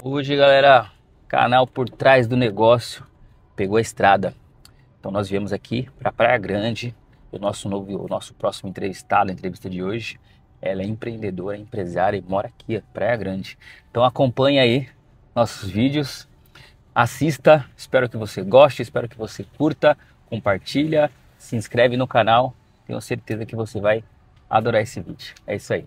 Hoje, galera, canal por trás do negócio pegou a estrada. Então nós viemos aqui para Praia Grande. O nosso próximo entrevistado, a entrevista de hoje, ela é empreendedora, empresária e mora aqui, Praia Grande. Então acompanhe aí nossos vídeos, assista, espero que você goste, espero que você curta, compartilha, se inscreve no canal. Tenho certeza que você vai adorar esse vídeo. É isso aí.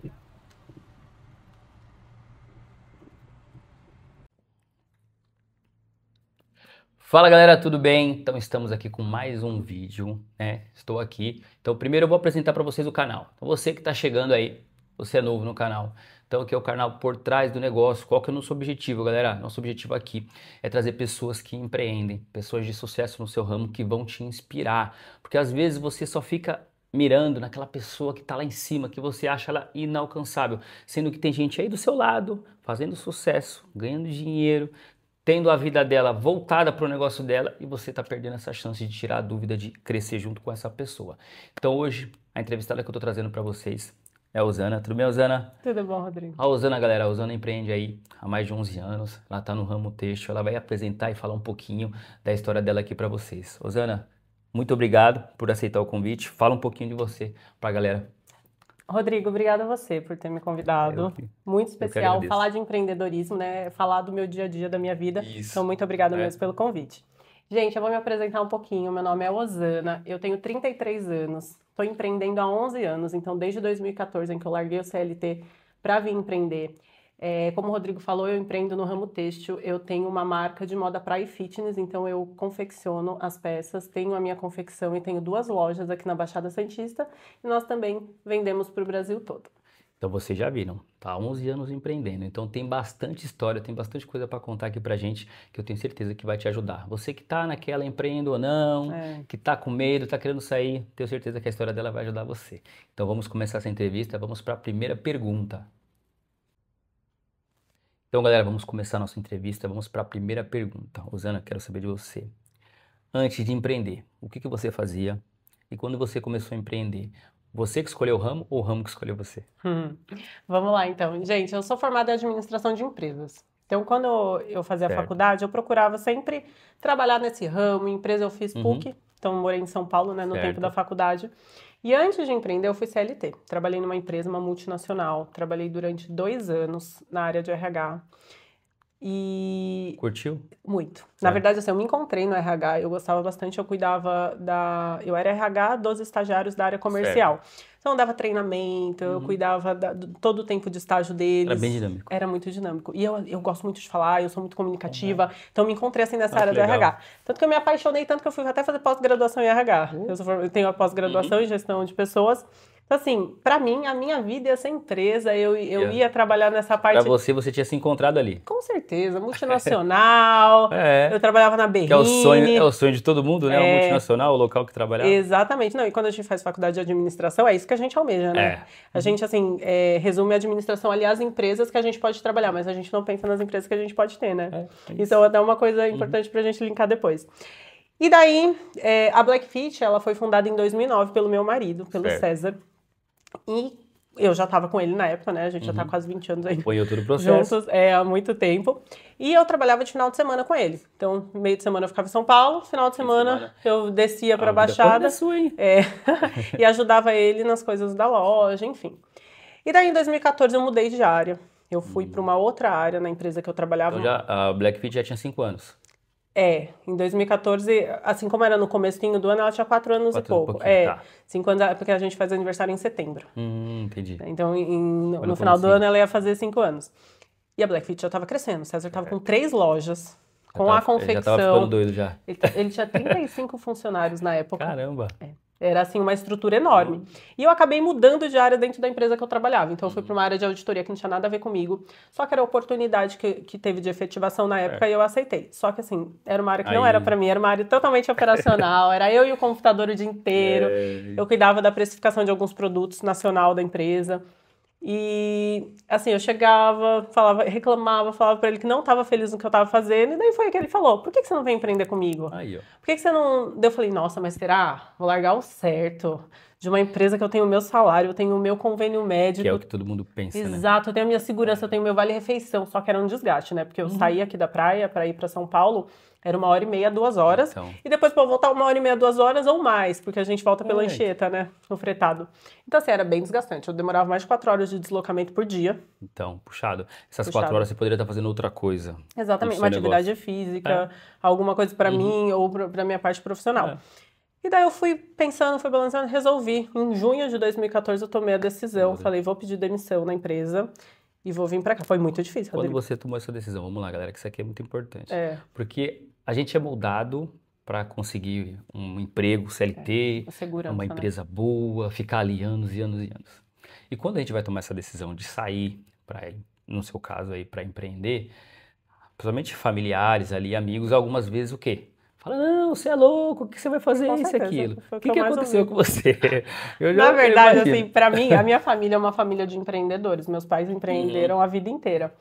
Fala galera, tudo bem? Então estamos aqui com mais um vídeo, né? Estou aqui. Então primeiro eu vou apresentar para vocês o canal. Então você que está chegando aí, você é novo no canal. Então aqui é o canal Por Trás do Negócio. Qual que é o nosso objetivo, galera? Nosso objetivo aqui é trazer pessoas que empreendem, pessoas de sucesso no seu ramo que vão te inspirar. Porque às vezes você só fica mirando naquela pessoa que está lá em cima, que você acha ela inalcançável, sendo que tem gente aí do seu lado, fazendo sucesso, ganhando dinheiro, tendo a vida dela voltada para o negócio dela e você está perdendo essa chance de tirar a dúvida de crescer junto com essa pessoa. Então hoje, a entrevistada que eu estou trazendo para vocês é a Osana. Tudo bem, Osana? Tudo bom, Rodrigo? A Osana, galera, a Osana empreende aí há mais de 11 anos, ela está no ramo têxtil, ela vai apresentar e falar um pouquinho da história dela aqui para vocês. Osana, muito obrigado por aceitar o convite, fala um pouquinho de você para a galera. Rodrigo, obrigada a você por ter me convidado. Muito especial falar de empreendedorismo, né? Falar do meu dia a dia, da minha vida. Isso. Então, muito obrigada mesmo pelo convite. Gente, eu vou me apresentar um pouquinho. Meu nome é Osana, eu tenho 33 anos, estou empreendendo há 11 anos, então desde 2014 em que eu larguei o CLT para vir empreender. Como o Rodrigo falou, eu empreendo no ramo têxtil, eu tenho uma marca de moda praia e fitness, então eu confecciono as peças, tenho a minha confecção e tenho 2 lojas aqui na Baixada Santista e nós também vendemos para o Brasil todo. Então vocês já viram, tá há 11 anos empreendendo, então tem bastante história, tem bastante coisa para contar aqui pra gente, que eu tenho certeza que vai te ajudar. Você que tá naquela empreendo ou não, que tá com medo, tá querendo sair, tenho certeza que a história dela vai ajudar você. Então vamos começar essa entrevista, vamos para a primeira pergunta. Então galera, vamos começar a nossa entrevista, vamos para a primeira pergunta. Osana, quero saber de você. Antes de empreender, o que você fazia? E quando você começou a empreender, você que escolheu o ramo ou o ramo que escolheu você? Vamos lá, então. Gente, eu sou formada em administração de empresas. Então, quando eu fazia a faculdade, eu procurava sempre trabalhar nesse ramo. Em empresa eu fiz PUC, então morei em São Paulo, né, no tempo da faculdade. E antes de empreender, eu fui CLT. Trabalhei numa empresa, uma multinacional. Trabalhei durante 2 anos na área de RH. E... Curtiu? Muito. Na verdade, assim, eu me encontrei no RH, eu gostava bastante, eu cuidava eu era RH dos estagiários da área comercial. Então, eu dava treinamento, eu cuidava todo o tempo de estágio deles. Era bem dinâmico. Era muito dinâmico. E eu gosto muito de falar, eu sou muito comunicativa, então eu me encontrei assim nessa área do RH. Tanto que eu me apaixonei, tanto que eu fui até fazer pós-graduação em RH. Eu tenho a pós-graduação em gestão de pessoas. Então, assim, pra mim, a minha vida ia ser empresa, eu ia trabalhar nessa parte... Pra você tinha se encontrado ali. Com certeza, multinacional, eu trabalhava na Berrine. Que é o sonho de todo mundo, né? O multinacional, o local que trabalhava. Exatamente. Não, e quando a gente faz faculdade de administração, é isso que a gente almeja, né? A gente, assim, resume a administração ali às empresas que a gente pode trabalhar, mas a gente não pensa nas empresas que a gente pode ter, né? Isso é até uma coisa importante pra gente linkar depois. E daí, a Blackfit, ela foi fundada em 2009 pelo meu marido, pelo César. E eu já estava com ele na época, né? A gente já tá quase 20 anos aí. Acompanhou todo o processo. Juntos, há muito tempo. E eu trabalhava de final de semana com ele. Então, meio de semana eu ficava em São Paulo, final de semana eu descia pra Baixada. Sua, hein? E ajudava ele nas coisas da loja, enfim. E daí, em 2014, eu mudei de área. Eu fui para uma outra área na empresa que eu trabalhava. Então, a Blackfit já tinha 5 anos. Em 2014, assim como era no comecinho do ano, ela tinha 4 anos e pouco. 5 anos, porque a gente faz aniversário em setembro. Entendi. Então, no final do ano, ela ia fazer 5 anos. E a Blackfit já estava crescendo. O César estava com 3 lojas, com a confecção. Já estava ficando doido já. Ele tinha 35 funcionários na época. Caramba! Era, assim, uma estrutura enorme. E eu acabei mudando de área dentro da empresa que eu trabalhava. Então, eu fui para uma área de auditoria que não tinha nada a ver comigo. Só que era a oportunidade que teve de efetivação na época e eu aceitei. Só que, assim, era uma área que não era para mim. Era uma área totalmente operacional. Era eu e o computador o dia inteiro. Eu cuidava da precificação de alguns produtos nacional da empresa. E, assim, eu chegava, reclamava, falava pra ele que não estava feliz no que eu estava fazendo, e daí foi que ele falou, por que você não vem empreender comigo? Aí, ó. Por que você não... Daí eu falei, nossa, mas será? Vou largar o certo, de uma empresa que eu tenho o meu salário, eu tenho o meu convênio médico. Que é o que todo mundo pensa, né? Exato, eu tenho a minha segurança, eu tenho o meu vale-refeição, só que era um desgaste, né? Porque eu saía aqui da praia para ir para São Paulo, era 1h30, 2 horas. Então, E depois para voltar 1h30, 2 horas ou mais, porque a gente volta pela Anchieta, né? No fretado. Então, assim, era bem desgastante. Eu demorava mais de 4 horas de deslocamento por dia. então, puxado. Essas Puxado. 4 horas você poderia estar fazendo outra coisa. Exatamente, no uma seu atividade negócio. física, alguma coisa para mim ou para minha parte profissional. É. E daí eu fui pensando, fui balançando, resolvi. Em junho de 2014 eu tomei a decisão, falei, vou pedir demissão na empresa e vou vir pra cá. Foi muito difícil, Quando Rodrigo. você tomou essa decisão, vamos lá, galera, que isso aqui é muito importante. É. Porque a gente é moldado para conseguir um emprego CLT, A segurança, uma né? empresa boa, ficar ali anos e anos e anos. E quando a gente vai tomar essa decisão de sair, no seu caso aí, para empreender, principalmente familiares ali, amigos, algumas vezes o quê? Fala, não, você é louco, o que você vai fazer Com isso e certeza, aquilo? foi O o que que eu mais aconteceu ouvi. com você? Na verdade, imagino. assim, pra mim, a minha família é uma família de empreendedores. Meus pais empreenderam a vida inteira.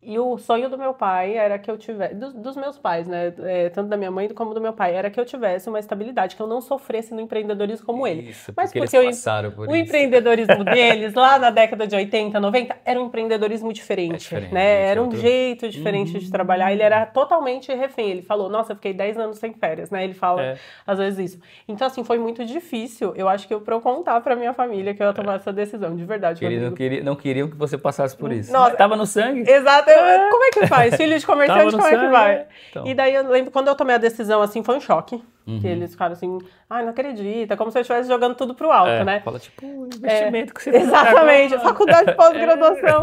E o sonho do meu pai era que eu tivesse, dos meus pais, né? Tanto da minha mãe como do meu pai, era que eu tivesse uma estabilidade, que eu não sofresse no empreendedorismo como ele. Isso, Mas porque eles porque passaram por o isso. empreendedorismo deles, lá na década de 80, 90, era um empreendedorismo diferente, diferente, né? Era um outro- jeito diferente de trabalhar. Ele era totalmente refém. Ele falou, nossa, eu fiquei 10 anos sem férias, né? Ele fala É. às vezes isso. Então, assim, foi muito difícil, eu acho que pra eu contar pra minha família que eu ia tomar essa decisão, de verdade, Que eles Rodrigo. não queriam que você passasse por isso. Nossa. Mas tava no sangue. Exato, como é que faz? Filho de comerciante, Tava no como é que sangue, vai? é. Então. E daí eu lembro, quando eu tomei a decisão, assim, foi um choque. Que eles ficaram assim, ai, não acredita, como se eu estivesse jogando tudo pro alto, né? Fala tipo o investimento que você fez Exatamente, agora. faculdade de pós-graduação.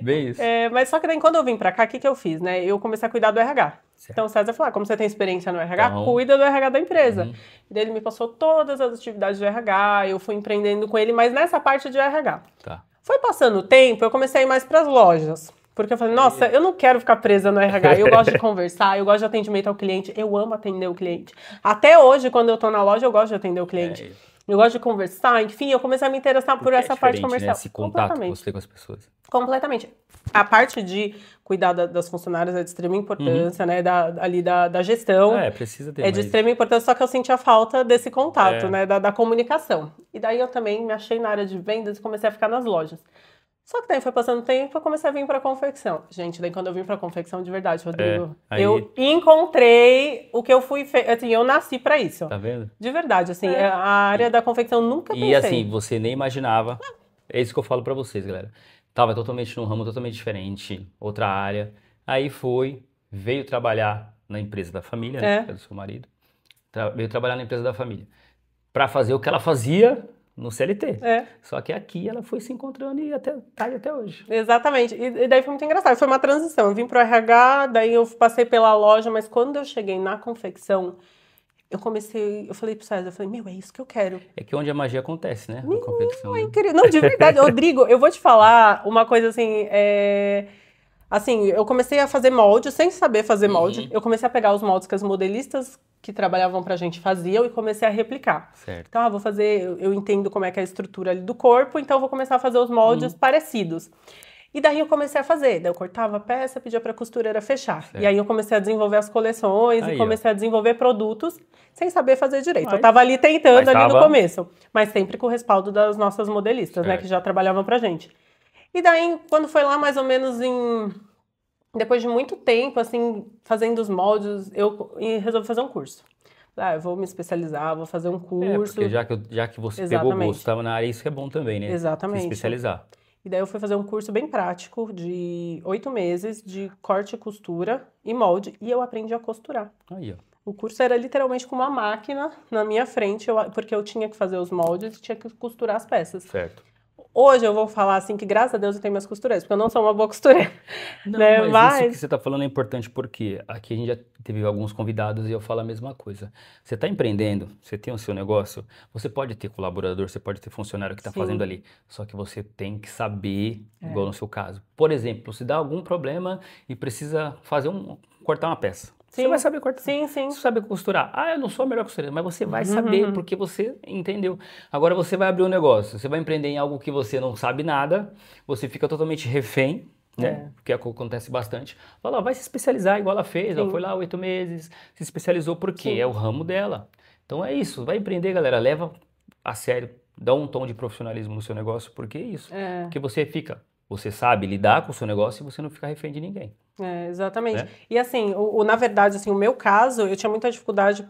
Bem isso. Mas só que daí, quando eu vim pra cá, o que eu fiz, né? Eu comecei a cuidar do RH. Certo. Então o César falou, como você tem experiência no RH, Então. cuida do RH da empresa. E daí ele me passou todas as atividades de RH, eu fui empreendendo com ele, mas nessa parte de RH. Tá. Foi passando o tempo, eu comecei a ir mais pras lojas. Porque eu falei, nossa, eu não quero ficar presa no RH. Eu gosto de conversar, eu gosto de atendimento ao cliente, eu amo atender o cliente. Até hoje, quando eu tô na loja, eu gosto de atender o cliente. Eu gosto de conversar, enfim, eu comecei a me interessar por essa parte comercial. Né? Esse contato que Completamente. você tem com as pessoas. Completamente. A parte de cuidar das funcionárias é de extrema importância, né? Da gestão. Precisa ter. É de extrema importância, só que eu sentia falta desse contato, É. né? Da comunicação. E daí eu também me achei na área de vendas e comecei a ficar nas lojas. Só que daí foi passando o tempo, eu comecei a vir pra confecção. Gente, daí quando eu vim pra confecção, de verdade, Rodrigo, aí- eu encontrei o que eu fui... Assim, eu nasci pra isso. Tá vendo? De verdade, assim, a área da confecção nunca pensei. E assim, você nem imaginava. É isso que eu falo pra vocês, galera. Tava totalmente num ramo totalmente diferente, outra área. Aí veio trabalhar na empresa da família, né? Que é do seu marido. Veio trabalhar na empresa da família. Pra fazer o que ela fazia no CLT. Só que aqui ela foi se encontrando e tá aí até hoje. Exatamente. E daí foi muito engraçado. Foi uma transição. Eu vim pro RH, daí eu passei pela loja, mas quando eu cheguei na confecção, eu falei pro César, é isso que eu quero. É que onde a magia acontece, né? Na confecção. É incrível. Não, de verdade, Rodrigo, eu vou te falar uma coisa assim, assim, eu comecei a fazer molde sem saber fazer molde. Eu comecei a pegar os moldes que as modelistas que trabalhavam pra gente faziam e comecei a replicar. Certo. Então, vou fazer, eu entendo como é que é a estrutura ali do corpo, então eu vou começar a fazer os moldes parecidos. E daí eu comecei a fazer, daí eu cortava a peça, pedia pra costureira fechar. Certo. E aí eu comecei a desenvolver as coleções Aí, e comecei a desenvolver produtos sem saber fazer direito. Mas- Eu tava ali tentando, mas ali no tava- começo. Mas sempre com o respaldo das nossas modelistas, né, Certo. que já trabalhavam pra gente. E daí, quando foi lá mais ou menos depois de muito tempo, assim, fazendo os moldes, eu resolvi fazer um curso. Eu vou me especializar, vou fazer um curso. Porque já que você pegou Exatamente. gosto, estava na área, isso é bom também, né? Exatamente. Se especializar. E daí eu fui fazer um curso bem prático de 8 meses de corte e costura e molde. E eu aprendi a costurar. Aí, ó. O curso era literalmente com uma máquina na minha frente, porque eu tinha que fazer os moldes e tinha que costurar as peças. Certo. Hoje eu vou falar assim que graças a Deus eu tenho minhas costureiras, porque eu não sou uma boa costureira. Não, né? mas isso que você está falando é importante porque aqui a gente já teve alguns convidados e eu falo a mesma coisa. Você está empreendendo, você tem o seu negócio, você pode ter colaborador, você pode ter funcionário que está Sim. fazendo ali, só que você tem que saber, igual no seu caso. Por exemplo, se dá algum problema e precisa cortar uma peça. Você Sim. vai saber cortar. Sim, sim. Você sabe costurar. Eu não sou a melhor costureira, mas você vai saber porque você entendeu. Agora você vai abrir um negócio, você vai empreender em algo que você não sabe nada, você fica totalmente refém, né? Porque acontece bastante. Fala, vai se especializar igual ela fez, ela foi lá 8 meses, se especializou porque é o ramo dela. Então é isso, vai empreender, galera, leva a sério dá um tom de profissionalismo no seu negócio, porque é isso. Porque você sabe lidar com o seu negócio e você não fica refém de ninguém. Exatamente. Né? E assim, na verdade, assim, o meu caso, eu tinha muita dificuldade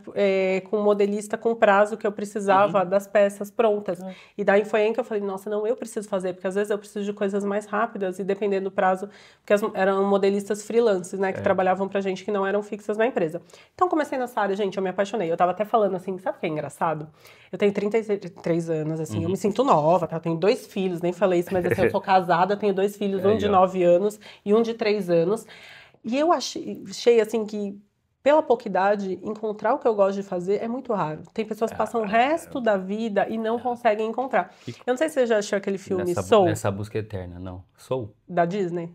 com modelista com prazo que eu precisava das peças prontas. E daí foi aí que eu falei, nossa, não, eu preciso fazer, porque às vezes eu preciso de coisas mais rápidas e dependendo do prazo, porque eram modelistas freelances, né, que trabalhavam pra gente que não eram fixas na empresa. Então comecei nessa área, gente, eu me apaixonei. Eu tava até falando assim, sabe o que é engraçado? Eu tenho 33 anos, assim, eu me sinto nova, tá? Eu tenho 2 filhos, nem falei isso, mas assim, eu sou casada, tenho 2 filhos, um de 9 anos e um de 3 anos. E eu achei assim que, pela pouca idade, encontrar o que eu gosto de fazer é muito raro. Tem pessoas que passam o resto da vida e não conseguem encontrar. Eu não sei se você já assistiu aquele filme Soul. Nessa busca eterna, não. Soul? Da Disney.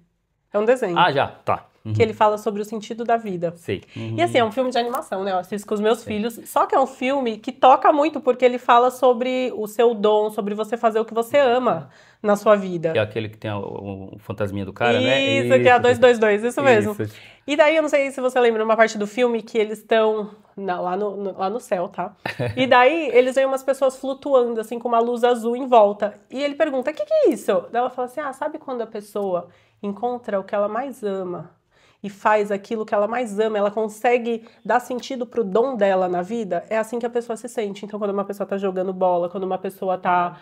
É um desenho. Ah, já, tá. Que ele fala sobre o sentido da vida. Sei. E assim, é um filme de animação, né? Eu assisto com os meus filhos. Só que é um filme que toca muito, porque ele fala sobre o seu dom, sobre você fazer o que você ama na sua vida. Que é aquele que tem o fantasminha do cara, né? Isso, que é a 222, isso mesmo. E daí, eu não sei se você lembra, uma parte do filme que eles estão lá no céu, tá? E daí, eles veem umas pessoas flutuando, assim, com uma luz azul em volta. E ele pergunta, o que é isso? Daí ela fala assim, sabe quando a pessoa encontra o que ela mais ama e faz aquilo que ela mais ama, ela consegue dar sentido pro dom dela na vida, é assim que a pessoa se sente. Então, quando uma pessoa tá jogando bola, quando uma pessoa tá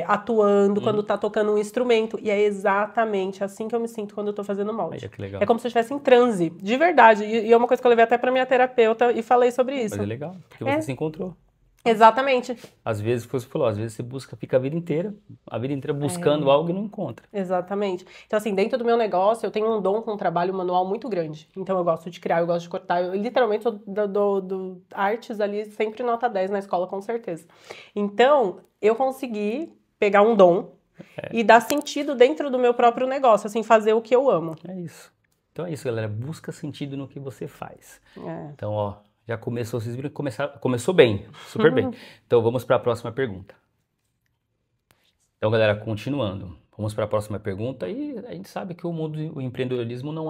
atuando, quando tá tocando um instrumento, e é exatamente assim que eu me sinto quando eu tô fazendo molde. Que legal. É como se eu estivesse em transe, de verdade. E é uma coisa que eu levei até pra minha terapeuta e falei sobre isso. Mas é legal, porque você se encontrou. Exatamente. Às vezes, você falou, às vezes você fica a vida inteira buscando algo e não encontra. Exatamente. Então, assim, dentro do meu negócio, eu tenho um dom com um trabalho manual muito grande. Então, eu gosto de criar, eu gosto de cortar. Eu literalmente sou do artes ali, sempre nota 10 na escola, com certeza. Então, eu consegui pegar um dom e dar sentido dentro do meu próprio negócio, assim, fazer o que eu amo. É isso. Então é isso, galera. Busca sentido no que você faz. Então, ó, já começou, vocês viram que começou bem, super bem. Então vamos para a próxima pergunta. Então, galera, continuando. Vamos para a próxima pergunta e a gente sabe que o empreendedorismo não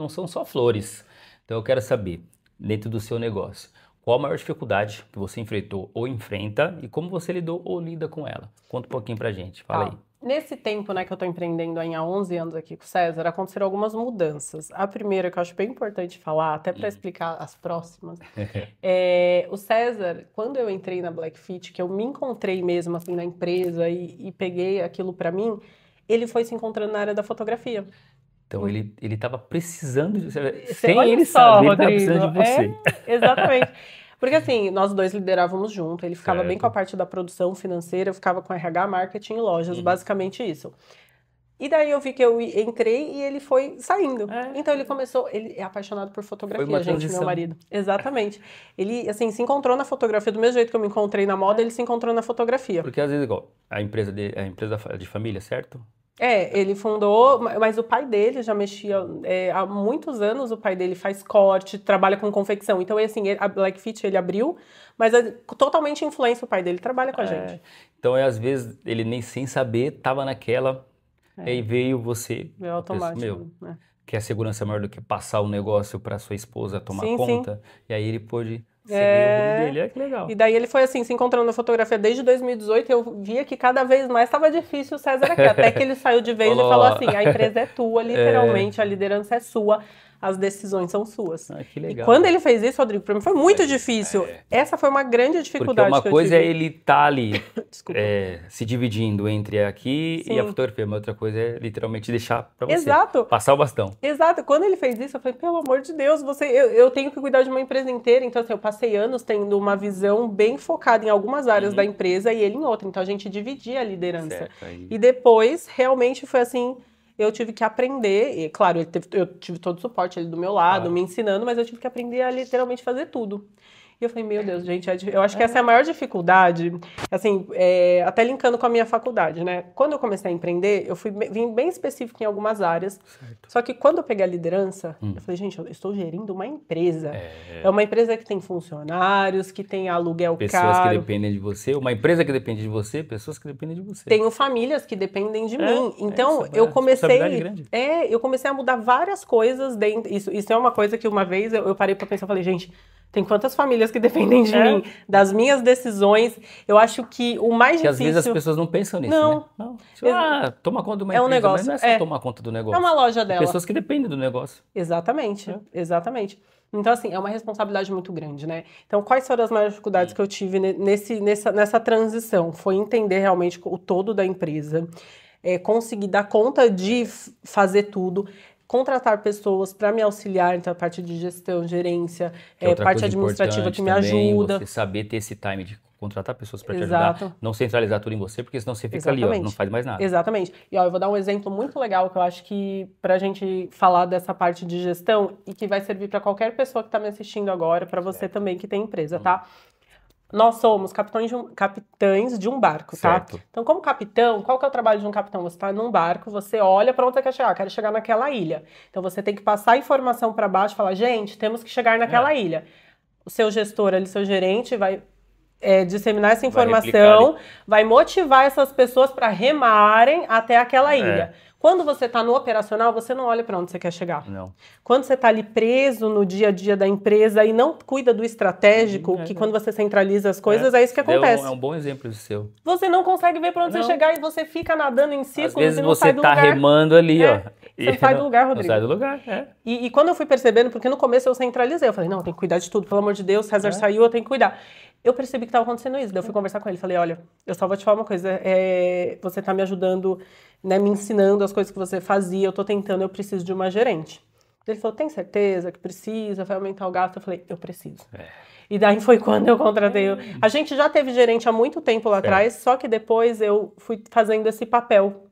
são só flores. Então eu quero saber, dentro do seu negócio, qual a maior dificuldade que você enfrentou ou enfrenta e como você lidou ou lida com ela? Conta um pouquinho pra gente, fala aí. Nesse tempo, né, que eu tô empreendendo há 11 anos aqui com o César, aconteceram algumas mudanças. A primeira, que eu acho bem importante falar, até para explicar as próximas, o César, quando eu entrei na Blackfit, que eu me encontrei mesmo, assim, na empresa e peguei aquilo para mim, ele foi se encontrando na área da fotografia. Então ele tava precisando de você. Sem ele saber, ele tava precisando de você. Exatamente. Porque assim, nós dois liderávamos junto, ele ficava bem com a parte da produção financeira, eu ficava com RH, marketing e lojas, basicamente isso. E daí eu vi que eu entrei e ele foi saindo. Então ele é apaixonado por fotografia, gente, meu marido. Exatamente. Ele, assim, se encontrou na fotografia, do mesmo jeito que eu me encontrei na moda, ele se encontrou na fotografia. Porque às vezes, igual, a empresa de família, certo? Ele fundou, mas o pai dele já mexia há muitos anos, o pai dele faz corte, trabalha com confecção. Então, assim, a Blackfit ele abriu, mas é totalmente influência o pai dele, trabalha com a gente. Então, às vezes, ele nem sem saber, tava naquela, e aí veio você. Veio automático. Que a segurança é maior do que passar o negócio para sua esposa tomar conta. E aí ele pôde... seguir o rumo dele, que legal. E daí ele foi assim, se encontrando na fotografia desde 2018, eu via que cada vez mais estava difícil o César aqui, até que ele saiu de vez e falou assim, a empresa é tua, literalmente, a liderança é sua, as decisões são suas. Que legal. E quando ele fez isso, Rodrigo, para mim foi muito difícil. Essa foi uma grande dificuldade. Porque uma coisa é ele tá ali se dividindo entre aqui e a fotografia, mas outra coisa é literalmente deixar para você. Exato. Passar o bastão. Exato. Quando ele fez isso, eu falei, pelo amor de Deus, eu tenho que cuidar de uma empresa inteira. Então, assim, eu passei anos tendo uma visão bem focada em algumas áreas da empresa e ele em outra. Então, a gente dividia a liderança. E depois, realmente, foi assim... Eu tive que aprender, e claro, eu tive todo o suporte ali do meu lado, me ensinando, mas eu tive que aprender a literalmente fazer tudo. E eu falei, meu Deus, gente, eu acho que essa é a maior dificuldade, assim, até linkando com a minha faculdade, né? Quando eu comecei a empreender, eu vim bem específico em algumas áreas, só que quando eu peguei a liderança, eu falei, gente, eu estou gerindo uma empresa. É uma empresa que tem funcionários, que tem aluguel caro. Pessoas que dependem de você, uma empresa que depende de você, pessoas que dependem de você. Tenho famílias que dependem de mim. Então, eu comecei... eu comecei a mudar várias coisas dentro... Isso é uma coisa que uma vez eu parei pra pensar, falei, gente... Tem quantas famílias que dependem de mim, das minhas decisões. Eu acho que o mais difícil... às vezes as pessoas não pensam nisso, né? Não. Toma conta de uma empresa, negócio, mas não é só tomar conta do negócio. É uma loja dela. Tem pessoas que dependem do negócio. Exatamente, exatamente. Então, assim, é uma responsabilidade muito grande, né? Então, quais foram as maiores dificuldades que eu tive nessa transição? Foi entender realmente o todo da empresa, conseguir dar conta de fazer tudo, contratar pessoas para me auxiliar, então a parte de gestão, gerência, parte administrativa que me ajuda. Você saber ter esse time de contratar pessoas para te ajudar, não centralizar tudo em você, porque senão você fica ali, ó, não faz mais nada. Exatamente. E ó, eu vou dar um exemplo muito legal que eu acho que pra gente falar dessa parte de gestão e que vai servir para qualquer pessoa que tá me assistindo agora, para você também que tem empresa, tá? Nós somos capitães de um barco, tá? Então, como capitão, qual que é o trabalho de um capitão? Você está num barco, você olha para onde você quer chegar. Quero chegar naquela ilha. Então, você tem que passar a informação para baixo e falar, gente, temos que chegar naquela ilha. O seu gestor ali, seu gerente, vai disseminar essa informação, vai motivar essas pessoas para remarem até aquela ilha. Quando você está no operacional, você não olha para onde você quer chegar. Não. Quando você está ali preso no dia a dia da empresa e não cuida do estratégico, que quando você centraliza as coisas, é isso que acontece. É um bom exemplo seu. Você não consegue ver para onde você chegar e você fica nadando em círculos. Às vezes e não você sai do tá lugar. remando ali, ó. Você não sai do lugar, Rodrigo. Não sai do lugar, E quando eu fui percebendo, porque no começo eu centralizei, eu falei, não, tem que cuidar de tudo, pelo amor de Deus, César saiu, eu tenho que cuidar. Eu percebi que estava acontecendo isso, daí eu fui conversar com ele, falei, olha, eu só vou te falar uma coisa, você tá me ajudando, né, me ensinando as coisas que você fazia, eu tô tentando, eu preciso de uma gerente. Ele falou, tem certeza que precisa, vai aumentar o gasto? Eu falei, eu preciso. E daí foi quando eu contratei. A gente já teve gerente há muito tempo lá atrás, só que depois eu fui fazendo esse papel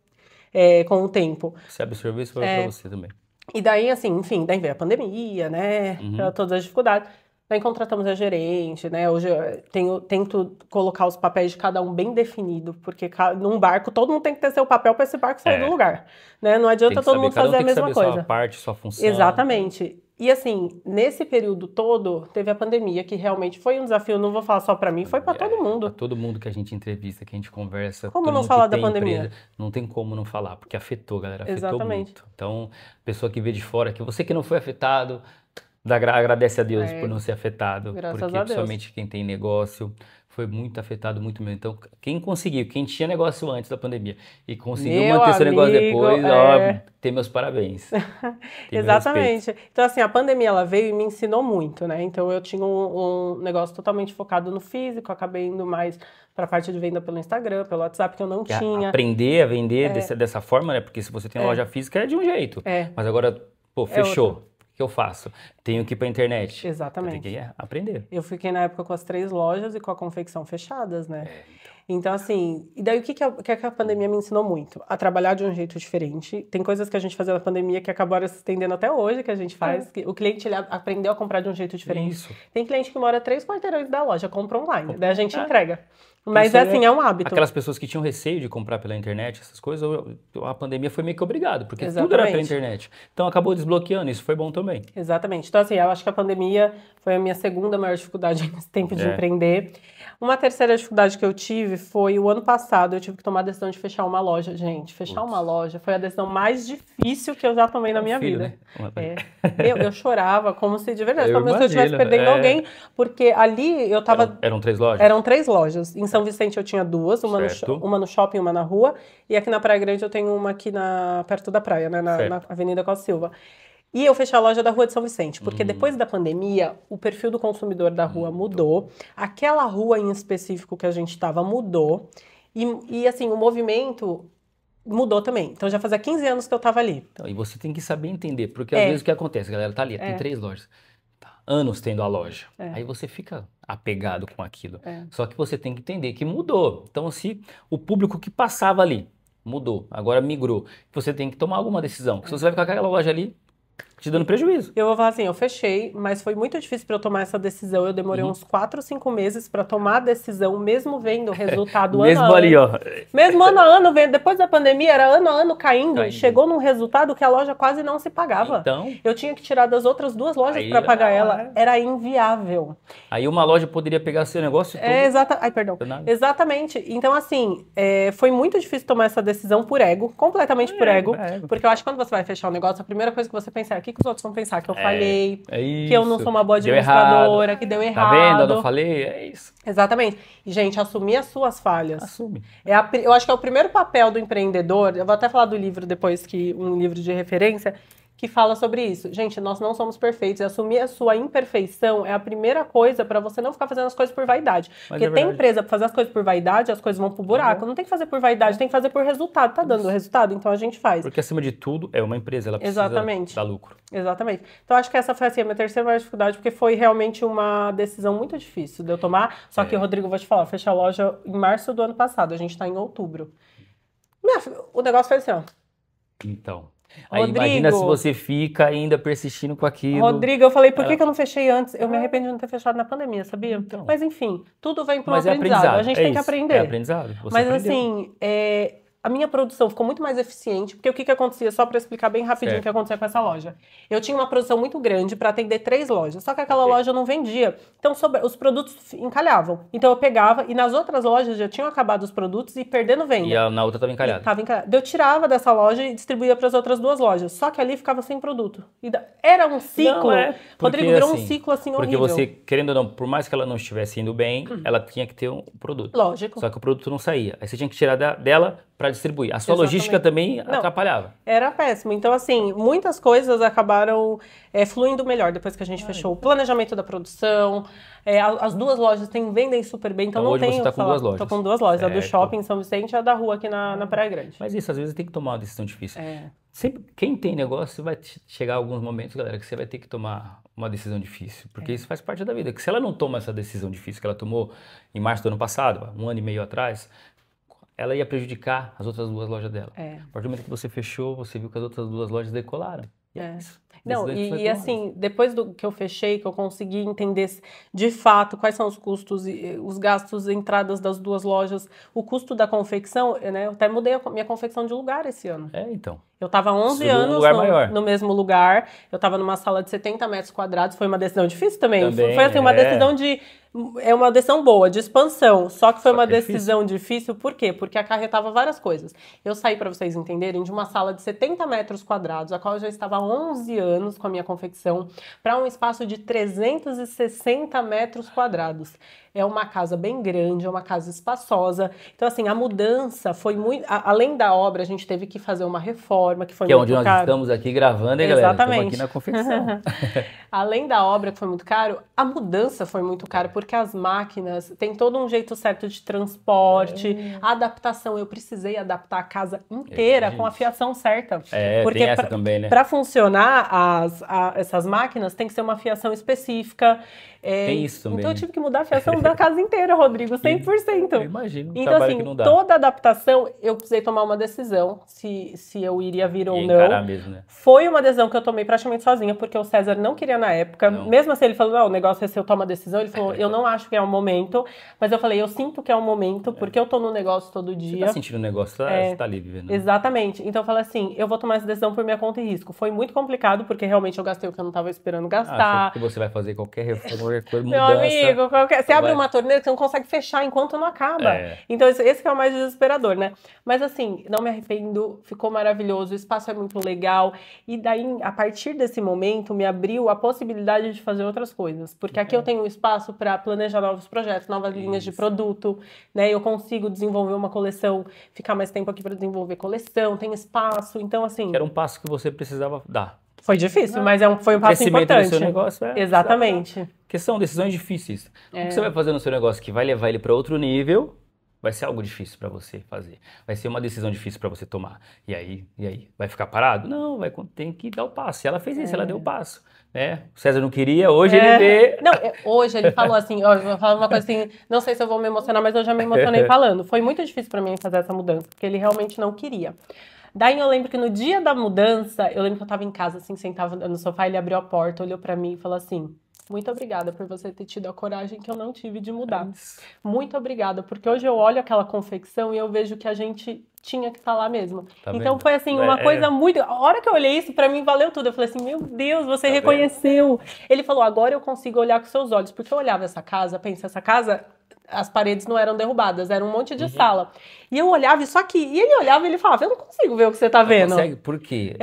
com o tempo. Você absorveu isso para você também. E daí, assim, enfim, daí veio a pandemia, né, todas as dificuldades. Daí contratamos a gerente, né? Hoje eu tento colocar os papéis de cada um bem definido, porque num barco todo mundo tem que ter seu papel para esse barco sair do lugar, né? Não adianta todo mundo fazer a mesma coisa. Sua parte, sua função. Exatamente. E assim, nesse período todo, teve a pandemia, que realmente foi um desafio, não vou falar só para mim, foi para todo mundo. Para todo mundo que a gente entrevista, que a gente conversa. Como não falar da pandemia? Não tem como não falar, porque afetou, galera, afetou muito. Então, pessoa que vê de fora, que você que não foi afetado, agradece a Deus por não ser afetado, porque principalmente quem tem negócio foi muito afetado, muito mesmo. Então, quem tinha negócio antes da pandemia e conseguiu manter seu negócio depois, tem meus parabéns. Exatamente. Então, assim, a pandemia ela veio e me ensinou muito, né? Então, eu tinha um negócio totalmente focado no físico, acabei indo mais para a parte de venda pelo Instagram, pelo WhatsApp, que eu não tinha. Aprender a vender dessa forma, né? Porque se você tem loja física é de um jeito, mas agora, pô, fechou. O que eu faço? Tenho que ir para a internet. Exatamente. Tem que aprender. Eu fiquei na época com as 3 lojas e com a confecção fechadas, né? Então, assim, e daí o que a pandemia me ensinou muito? A trabalhar de um jeito diferente. Tem coisas que a gente fazia na pandemia que acabaram se estendendo até hoje, que a gente faz. O cliente, ele aprendeu a comprar de um jeito diferente. Isso. Tem cliente que mora 3 quarteirões da loja, compra online, daí a gente entrega. Mas assim, é um hábito. Aquelas pessoas que tinham receio de comprar pela internet, essas coisas, a pandemia foi meio que obrigado, porque tudo era pela internet. Então acabou desbloqueando, isso foi bom também. Exatamente. Então assim, eu acho que a pandemia foi a minha segunda maior dificuldade nesse tempo de empreender. Uma terceira dificuldade que eu tive foi o ano passado, eu tive que tomar a decisão de fechar uma loja. Gente, fechar uma loja foi a decisão mais difícil que eu já tomei na minha vida. Né? Eu chorava como se de verdade, como se eu estivesse perdendo alguém, porque ali eu tava... Eram 3 lojas? Eram 3 lojas. Em São Vicente eu tinha 2, uma no shopping e uma na rua, e aqui na Praia Grande eu tenho uma aqui perto da praia, né, na Avenida Costa Silva. E eu fechei a loja da Rua de São Vicente, porque depois da pandemia, o perfil do consumidor da rua mudou. Aquela rua em específico que a gente estava mudou. E assim, o movimento mudou também. Então já fazia 15 anos que eu estava ali. Então, e você tem que saber entender, porque às vezes o que acontece, galera, tá ali, tem 3 lojas. Anos tendo a loja. Aí você fica apegado com aquilo. Só que você tem que entender que mudou. Então, se o público que passava ali mudou, agora migrou, você tem que tomar alguma decisão. Se você vai ficar com aquela loja ali, te dando prejuízo. Eu vou falar assim, eu fechei, mas foi muito difícil para eu tomar essa decisão. Eu demorei uns 4 ou 5 meses para tomar a decisão, mesmo vendo o resultado ano a ano. Mesmo ali, ó. Mesmo ano a ano, vendo. Depois da pandemia, era ano a ano caindo. Chegou num resultado que a loja quase não se pagava. Então, eu tinha que tirar das outras 2 lojas para pagar ela. Era inviável. Aí uma loja poderia pegar seu negócio todo. Ai, perdão. Exatamente. Então, assim, foi muito difícil tomar essa decisão por ego, completamente por ego. Porque eu acho que quando você vai fechar um negócio, a primeira coisa que você pensa é, o que que os outros vão pensar? Que eu falhei, isso, que eu não sou uma boa deu administradora, errado. que deu Tá errado. vendo? Eu não falei? É isso. Exatamente. E, gente, assumir as suas falhas. Assume. Eu acho que é o primeiro papel do empreendedor. Eu vou até falar do livro depois, um livro de referência, que fala sobre isso. Gente, nós não somos perfeitos. E assumir a sua imperfeição é a primeira coisa para você não ficar fazendo as coisas por vaidade. Porque tem empresa para fazer as coisas por vaidade, as coisas vão pro buraco. Não tem que fazer por vaidade, tem que fazer por resultado. Tá dando resultado? Então a gente faz. Porque, acima de tudo, é uma empresa, ela precisa dar lucro. Exatamente. Então, acho que essa foi, assim, a minha terceira maior dificuldade, porque foi realmente uma decisão muito difícil de eu tomar. Só que, Rodrigo, vou te falar, eu fechei a loja em março do ano passado. A gente tá em outubro. O negócio foi assim, ó. Então... Aí Rodrigo, imagina se você fica ainda persistindo com aquilo. Rodrigo, eu falei, por que eu não fechei antes? Eu me arrependi de não ter fechado na pandemia, sabia? Então. Mas enfim, tudo vem para um aprendizado. aprendizado. A gente tem que aprender. É aprendizado. Mas assim, a minha produção ficou muito mais eficiente, porque o que acontecia, só para explicar bem rapidinho o que acontecia com essa loja. Eu tinha uma produção muito grande para atender 3 lojas, só que aquela loja não vendia. Então, os produtos encalhavam. Então, eu pegava, e nas outras lojas já tinham acabado os produtos e perdendo venda. E na outra estava encalhada. Estava encalhada. Eu tirava dessa loja e distribuía para as outras 2 lojas. Só que ali ficava sem produto. Era um ciclo. Rodrigo, virou um ciclo assim horrível. Porque você, querendo ou não, por mais que ela não estivesse indo bem, ela tinha que ter um produto. Lógico. Só que o produto não saía. Aí você tinha que tirar dela para distribuir. A sua logística também atrapalhava. Era péssimo. Então, assim, muitas coisas acabaram fluindo melhor depois que a gente fechou o planejamento da produção. As 2 lojas vendem super bem, então não hoje tem você tá com 2 lojas. Tô com 2 lojas, a do shopping em São Vicente e a da rua aqui na Praia Grande. Mas isso, às vezes, tem que tomar uma decisão difícil. Sempre, quem tem negócio, vai chegar alguns momentos, galera, que você vai ter que tomar uma decisão difícil. Porque isso faz parte da vida. Que se ela não toma essa decisão difícil que ela tomou em março do ano passado, 1 ano e meio atrás, ela ia prejudicar as outras 2 lojas dela. A partir do momento que você fechou, você viu que as outras 2 lojas decolaram. E é isso. Não, e assim, depois que eu fechei, que eu consegui entender de fato quais são os custos, os gastos, entradas das 2 lojas, o custo da confecção, né? Eu até mudei a minha confecção de lugar esse ano. Então. Eu estava 11 anos no mesmo lugar, eu estava numa sala de 70 metros quadrados, foi uma decisão difícil também. Foi assim, uma decisão uma decisão boa, de expansão, só que foi uma decisão difícil, por quê? Porque acarretava várias coisas. Eu saí, para vocês entenderem, de uma sala de 70 metros quadrados, a qual eu já estava há 11 anos com a minha confecção, para um espaço de 360 metros quadrados. É uma casa bem grande, é uma casa espaçosa. Então, assim, a mudança foi muito... Além da obra, a gente teve que fazer uma reforma, que foi muito caro. Que é onde nós estamos aqui gravando, hein, galera? Estamos aqui na confecção. Além da obra, que foi muito caro, a mudança foi muito cara, porque as máquinas têm todo um jeito certo de transporte, a adaptação. Eu precisei adaptar a casa inteira com a fiação certa. Porque tem essa também, né? Para funcionar essas máquinas, tem que ser uma fiação específica. Tem isso também. Então eu tive que mudar a fiação da casa inteira, Rodrigo, 100%. Eu imagino. Então, assim, que não dá. toda adaptação, eu precisei tomar uma decisão, se eu iria vir ou não. Encarar mesmo, né? Foi uma decisão que eu tomei praticamente sozinha, porque o César não queria na época. Mesmo assim, ele falou, não, o negócio é se eu tomo a decisão. Ele falou, eu não acho que é o momento. Mas eu falei, eu sinto que é o momento, porque eu tô no negócio todo dia. Você tá sentindo o negócio, você tá ali vivendo. Exatamente. Então eu falei assim, eu vou tomar essa decisão por minha conta e risco. Foi muito complicado, porque realmente eu gastei o que eu não tava esperando gastar. Porque você vai fazer qualquer reforma, qualquer coisa, Meu mudança. amigo, você abre uma torneira que você não consegue fechar enquanto não acaba. Então esse que é o mais desesperador, né? Mas assim, não me arrependo, ficou maravilhoso, o espaço é muito legal. E daí, a partir desse momento, me abriu a possibilidade de fazer outras coisas. Porque aqui eu tenho um espaço para planejar novos projetos, novas linhas de produto, né? Eu consigo desenvolver uma coleção, ficar mais tempo aqui para desenvolver coleção, tem espaço. Então, assim... Era um passo que você precisava dar. Foi difícil, mas foi um passo importante. Do seu negócio Exatamente. Porque são decisões difíceis. O que você vai fazer no seu negócio que vai levar ele para outro nível, vai ser algo difícil para você fazer. Vai ser uma decisão difícil para você tomar. E aí? Vai ficar parado? Não, tem que dar o passo. E ela fez isso, ela deu o passo. Né? O César não queria, hoje ele vê... Não, hoje ele falou assim, ó, eu vou falar uma coisa assim, não sei se eu vou me emocionar, mas eu já me emocionei falando. Foi muito difícil para mim fazer essa mudança, porque ele realmente não queria. Daí eu lembro que no dia da mudança, eu lembro que eu tava em casa, assim, sentada no sofá, ele abriu a porta, olhou pra mim e falou assim, muito obrigada por você ter tido a coragem que eu não tive de mudar. Muito obrigada, porque hoje eu olho aquela confecção e eu vejo que a gente tinha que estar lá mesmo. Então foi assim, uma coisa muito... A hora que eu olhei isso, pra mim valeu tudo. Eu falei assim, meu Deus, você reconheceu. Ele falou, agora eu consigo olhar com seus olhos. Porque eu olhava essa casa, pensa, essa casa... as paredes não eram derrubadas, era um monte de sala. E eu olhava isso aqui, e ele olhava e ele falava, eu não consigo ver o que você tá vendo. Não consegue? Por quê?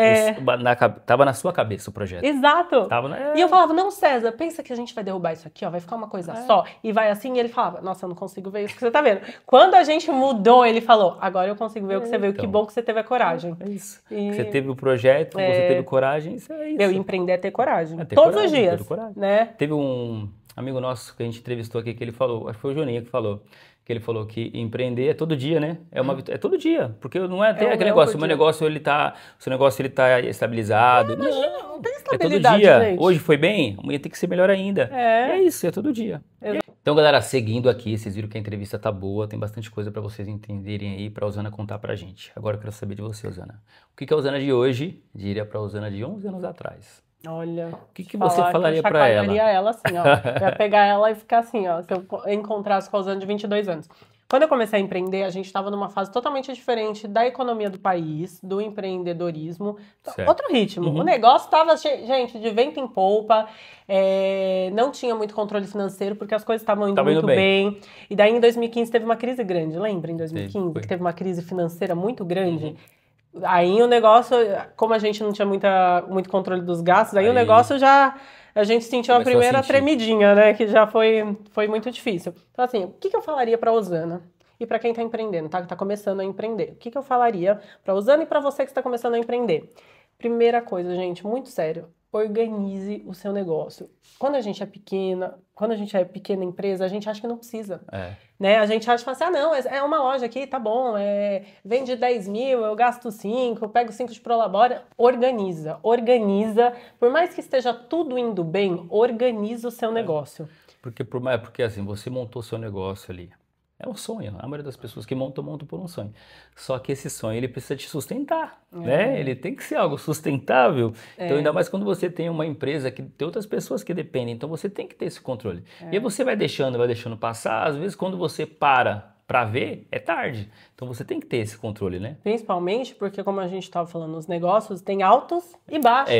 Tava na sua cabeça o projeto. Exato. Tava E eu falava, não, César, pensa que a gente vai derrubar isso aqui, ó, vai ficar uma coisa só. E vai assim, e ele falava, nossa, eu não consigo ver isso que você tá vendo. Quando a gente mudou, ele falou, agora eu consigo ver o que você viu, que bom que você teve a coragem. É isso. Você teve o projeto, você teve coragem, isso é isso. Eu empreender é ter coragem. Ter Todos coragem, os dias, ter coragem. né? Teve um amigo nosso que a gente entrevistou aqui que ele falou, acho que foi o Juninho que falou que empreender é todo dia, né? É todo dia, porque não é aquele negócio, o seu negócio ele tá estabilizado. Não tem É estabilidade, todo dia. gente. Hoje foi bem, amanhã tem que ser melhor ainda. E é isso, é todo dia. Então, galera, seguindo aqui, vocês viram que a entrevista tá boa, tem bastante coisa para vocês entenderem aí, pra Osana contar pra gente. Agora eu quero saber de você, Osana. O que a Osana de hoje diria pra Osana de 11 anos atrás? Olha, o que você falaria pra ela? Eu ela assim, ó. Eu ia pegar ela e ficar assim, ó. Se eu encontrasse com a Osana de 22 anos. Quando eu comecei a empreender, a gente estava numa fase totalmente diferente da economia do país, do empreendedorismo. Certo. Outro ritmo. O negócio estava, gente, de vento em polpa. Não tinha muito controle financeiro, porque as coisas estavam indo muito bem. E daí, em 2015, teve uma crise grande. Lembra, em 2015? Que teve uma crise financeira muito grande? Aí o negócio, como a gente não tinha muito controle dos gastos, aí o negócio já... A gente sentiu a primeira tremidinha, né? Que já foi muito difícil. Então, assim, o que eu falaria pra Osana? E pra quem tá empreendendo, tá? Que tá começando a empreender. O que eu falaria pra Osana e pra você que está começando a empreender? Primeira coisa, gente, muito sério. Organize o seu negócio. Quando a gente é pequena empresa, a gente acha que não precisa. Né? A gente acha que assim, não, é uma loja aqui, tá bom, vende 10 mil, eu gasto 5, eu pego 5 de prolabora. Organiza. Por mais que esteja tudo indo bem, organiza o seu negócio. Porque assim, você montou seu negócio ali. É um sonho. A maioria das pessoas que montam por um sonho. Só que esse sonho, ele precisa te sustentar, né? Ele tem que ser algo sustentável. Então, ainda mais quando você tem uma empresa que tem outras pessoas que dependem. Então, você tem que ter esse controle. E aí você vai deixando passar. Às vezes, quando você para ver, é tarde. Então, você tem que ter esse controle, né? Principalmente porque, como a gente estava falando, os negócios têm altos e baixos.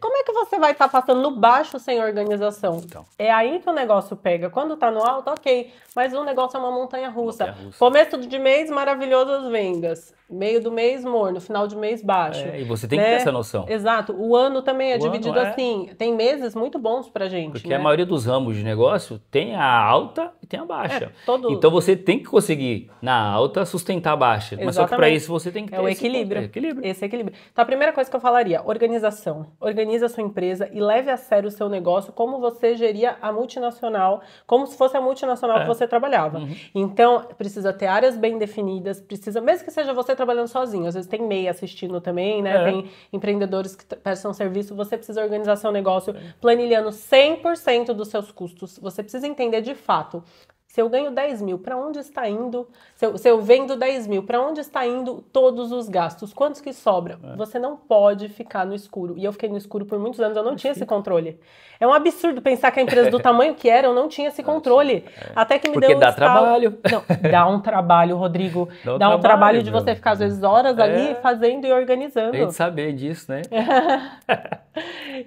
Como é que você vai estar passando no baixo sem organização? Então. É aí que o negócio pega. Quando tá no alto, ok. Mas o negócio é uma montanha-russa. Começo de mês, maravilhoso as vendas. Meio do mês, morno. Final de mês, baixo. E você tem que ter essa noção. Exato. O ano também é dividido assim. Tem meses muito bons pra gente. Porque a maioria dos ramos de negócio tem a alta e tem a baixa. Então você tem que conseguir, na alta, sustentar a baixa. Mas só que para isso você tem que ter o equilíbrio. Esse equilíbrio. Então a primeira coisa que eu falaria, organização. Organize a sua empresa e leve a sério o seu negócio, como você geria a multinacional, como se fosse a multinacional que você trabalhava. Então, precisa ter áreas bem definidas, mesmo que seja você trabalhando sozinho, às vezes tem MEI assistindo também, né? Tem empreendedores que prestam serviço, você precisa organizar seu negócio planilhando 100% dos seus custos. Você precisa entender de fato. Se eu ganho 10 mil, para onde está indo? Se eu vendo 10 mil, para onde está indo todos os gastos? Quantos que sobram? Você não pode ficar no escuro. E eu fiquei no escuro por muitos anos, eu não tinha esse controle. É um absurdo pensar que a empresa do tamanho que era, eu não tinha esse controle. Até que me deu um dá trabalho. Não, dá um trabalho, Rodrigo. Dá um trabalho de você ficar, às vezes, horas ali fazendo e organizando. A gente saber disso, né?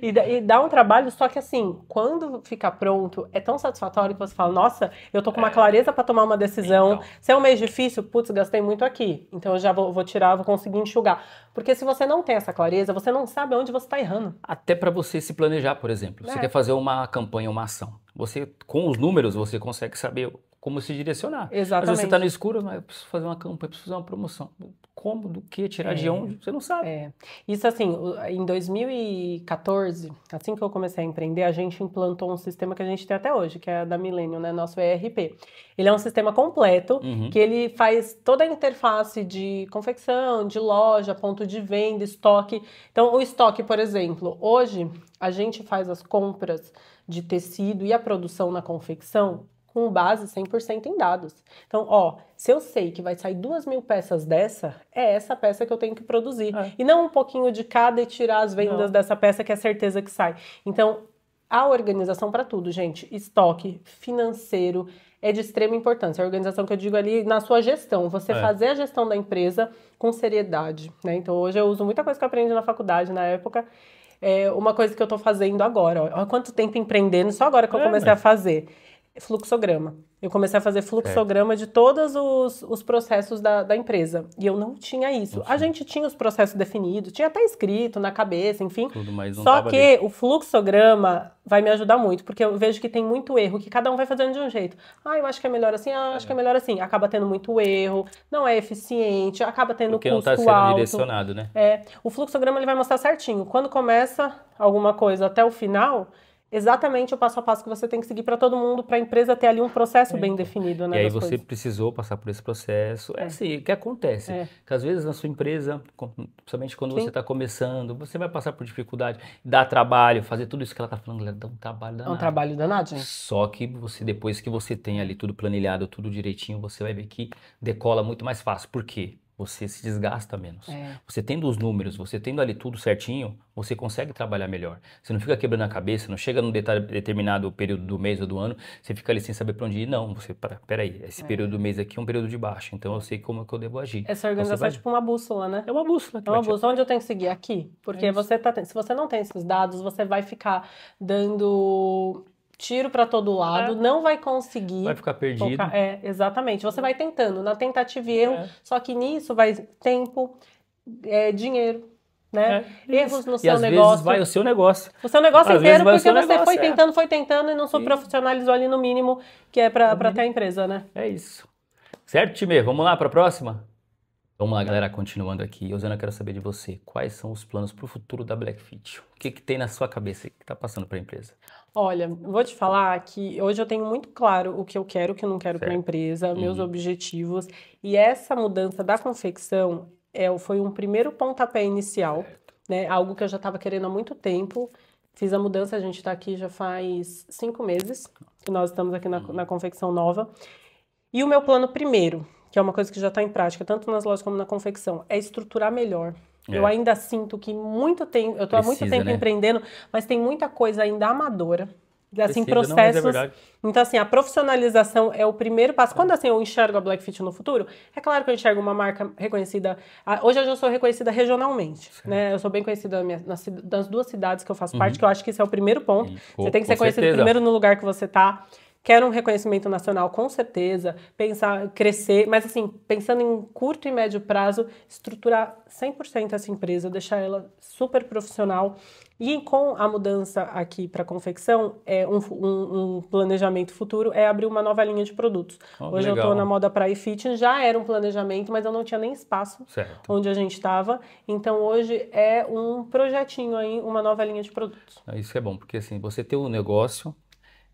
E dá um trabalho, só que assim, quando fica pronto, é tão satisfatório que você fala, nossa, eu tô com uma clareza para tomar uma decisão. Se é um mês difícil, putz, gastei muito aqui. Então eu já vou tirar, vou conseguir enxugar. Porque se você não tem essa clareza, você não sabe onde você tá errando. Até para você se planejar, por exemplo. Você quer fazer uma campanha, uma ação. Você, com os números, você consegue saber como se direcionar. Exatamente. Às vezes você tá no escuro, mas eu preciso fazer uma campanha, eu preciso fazer uma promoção. Como, do que, tirar de onde, você não sabe. Isso assim, em 2014, assim que eu comecei a empreender, a gente implantou um sistema que a gente tem até hoje, que é da Millennium, né, nosso ERP. Ele é um sistema completo, que ele faz toda a interface de confecção, de loja, ponto de venda, estoque. Então, o estoque, por exemplo, hoje a gente faz as compras de tecido e a produção na confecção com base 100% em dados. Então, se eu sei que vai sair 2.000 peças dessa, é essa peça que eu tenho que produzir. E não um pouquinho de cada e tirar as vendas dessa peça que é certeza que sai. Então, a organização para tudo, gente. Estoque, financeiro, é de extrema importância. A organização que eu digo ali na sua gestão. Você fazer a gestão da empresa com seriedade, né? Então, hoje eu uso muita coisa que eu aprendi na faculdade, na época. Uma coisa que eu tô fazendo agora. Olha quanto tempo empreendendo, só agora que eu comecei a fazer. Fluxograma. Eu comecei a fazer fluxograma de todos os processos da empresa. E eu não tinha isso. A gente tinha os processos definidos, tinha até escrito na cabeça, enfim. Tudo, mas não Só tava que ali. o fluxograma vai me ajudar muito, porque eu vejo que tem muito erro, que cada um vai fazendo de um jeito. Ah, eu acho que é melhor assim, ah, acho que é melhor assim. Acaba tendo muito erro, não é eficiente, acaba tendo Porque não custo tá sendo alto. direcionado, né? O fluxograma ele vai mostrar certinho. Quando começa alguma coisa até o final, exatamente o passo a passo que você tem que seguir para todo mundo, para a empresa ter ali um processo bem definido, né, E aí das você coisas. precisou passar por esse processo. É assim, o que acontece? Que às vezes na sua empresa, principalmente quando você Sim. está começando, você vai passar por dificuldade, dá trabalho, fazer tudo isso que ela está falando, dá um trabalho É danado. um trabalho danado, gente. Só que você, depois que você tem ali tudo planilhado, tudo direitinho, você vai ver que decola muito mais fácil. Por quê? Você se desgasta menos. Você tendo os números, você tendo ali tudo certinho, você consegue trabalhar melhor. Você não fica quebrando a cabeça, não chega num determinado período do mês ou do ano, você fica ali sem saber para onde ir. Não, você, peraí, esse período do mês aqui é um período de baixo, então eu sei como que eu devo agir. Essa organização é tipo uma bússola, né? É uma bússola. É uma bússola. Onde eu tenho que seguir? Aqui. Porque se você não tem esses dados, você vai ficar dando tiro para todo lado, não vai conseguir. Vai ficar perdido. Focar. Exatamente. Você vai tentando, na tentativa e erro, só que nisso vai tempo, dinheiro, né? Erros no E seu às negócio. vezes vai o seu negócio. O seu negócio Às inteiro, vezes vai o porque seu você negócio, foi tentando e não se profissionalizou ali no mínimo, que é para ter a empresa, né? É isso. Certo, time? Vamos lá para a próxima? Vamos lá, galera, continuando aqui. Osana, eu quero saber de você. Quais são os planos para o futuro da Blackfit? O que tem na sua cabeça que está passando para a empresa? Olha, vou te falar que hoje eu tenho muito claro o que eu quero, o que eu não quero para a empresa, meus objetivos. E essa mudança da confecção foi um primeiro pontapé inicial, né? Algo que eu já estava querendo há muito tempo. Fiz a mudança, a gente está aqui já faz 5 meses que nós estamos aqui na confecção nova. E o meu plano primeiro, que é uma coisa que já está em prática, tanto nas lojas como na confecção, é estruturar melhor. Eu ainda sinto que muito tempo, eu estou há muito tempo empreendendo, mas tem muita coisa ainda amadora. Assim, processos. Não, mas é verdade. Então, assim, a profissionalização é o primeiro passo. Quando, assim, eu enxergo a Blackfit no futuro, é claro que eu enxergo uma marca reconhecida. Hoje eu já sou reconhecida regionalmente, né? Eu sou bem conhecida nas 2 cidades que eu faço parte, que eu acho que esse é o primeiro ponto. Você tem que ser conhecido primeiro no lugar que você está. Quero um reconhecimento nacional, com certeza, pensar, crescer, mas assim, pensando em curto e médio prazo, estruturar 100% essa empresa, deixar ela super profissional. E com a mudança aqui para confecção, um planejamento futuro é abrir uma nova linha de produtos. Hoje eu estou na moda praia e fitness, já era um planejamento, mas eu não tinha nem espaço onde a gente estava. Então hoje é um projetinho aí, uma nova linha de produtos. Isso é bom, porque assim, você ter um negócio,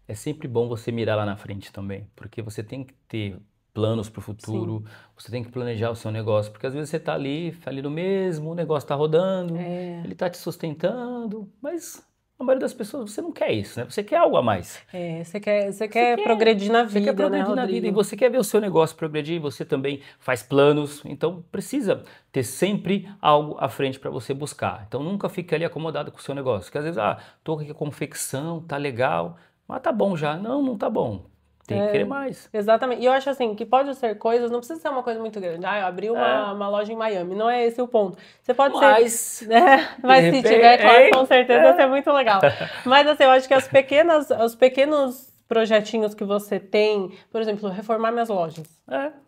é sempre bom você mirar lá na frente também, porque você tem que ter planos para o futuro, você tem que planejar o seu negócio, porque às vezes você está ali no mesmo, o negócio está rodando, ele está te sustentando, mas a maioria das pessoas, você não quer isso, né? Você quer algo a mais. Você quer progredir na vida, você quer progredir, né, na Rodrigo? vida, e você quer ver o seu negócio progredir, você também faz planos, então precisa ter sempre algo à frente para você buscar. Então nunca fique ali acomodado com o seu negócio, porque às vezes, tô aqui com a confecção, tá legal, mas tá bom já. Não tá bom. Tem que querer mais. Exatamente. E eu acho assim, que pode ser coisas, não precisa ser uma coisa muito grande. Eu abri uma loja em Miami. Não é esse o ponto. Você pode ser... Mas se tiver, claro, com certeza vai ser muito legal. Mas assim, eu acho que os pequenos projetinhos que você tem, por exemplo, reformar minhas lojas.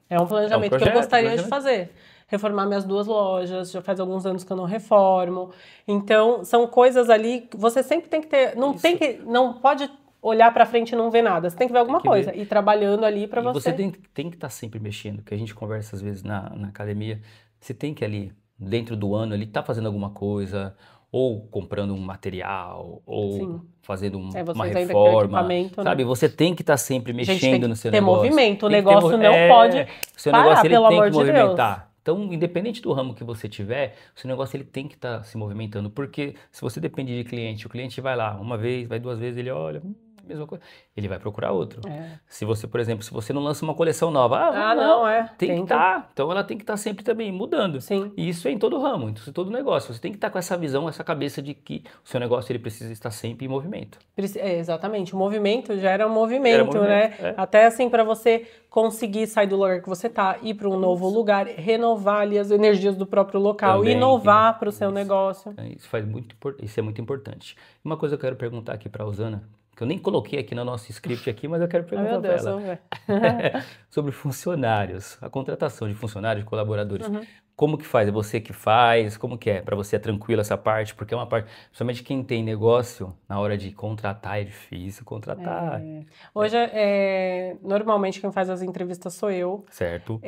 É um planejamento que eu gostaria de fazer. Reformar minhas 2 lojas, já faz alguns anos que eu não reformo. Então, são coisas ali que você sempre tem que ter... Não pode olhar pra frente e não ver nada. Você tem que ver alguma coisa. E trabalhando ali pra você... Você tem que estar sempre mexendo, que a gente conversa às vezes na academia. Você tem que ali, dentro do ano, ali, tá fazendo alguma coisa, ou comprando um material, ou fazendo uma reforma, sabe? Né? Você tem que estar sempre mexendo no seu negócio. Movimento. O negócio não pode o seu parar, negócio, ele pelo tem amor que de movimentar. Deus. Então, independente do ramo que você tiver, o seu negócio ele tem que estar se movimentando, porque se você depende de cliente, o cliente vai lá uma vez, vai 2 vezes, ele olha, mesma coisa, ele vai procurar outro. Se você, por exemplo, se você não lança uma coleção nova, tem que estar. Então ela tem que estar sempre também mudando. E isso é em todo ramo, em todo negócio. Você tem que estar com essa visão, essa cabeça de que o seu negócio ele precisa estar sempre em movimento. Exatamente. O movimento gera um movimento, né? Até assim, para você conseguir sair do lugar que você tá, ir para um novo lugar, renovar ali as energias do próprio local, também, inovar para o seu negócio. Isso é muito importante. Uma coisa que eu quero perguntar aqui para a Osana, que eu nem coloquei aqui no nosso script aqui, mas eu quero Ai, perguntar meu para Deus, ela. vamos ver. Sobre funcionários, a contratação de funcionários, de colaboradores. Uhum. Como que faz? É você que faz? Como que é? Para você é tranquilo essa parte? Porque é uma parte, principalmente quem tem negócio, na hora de contratar é difícil contratar, Hoje, normalmente quem faz as entrevistas sou eu. certo?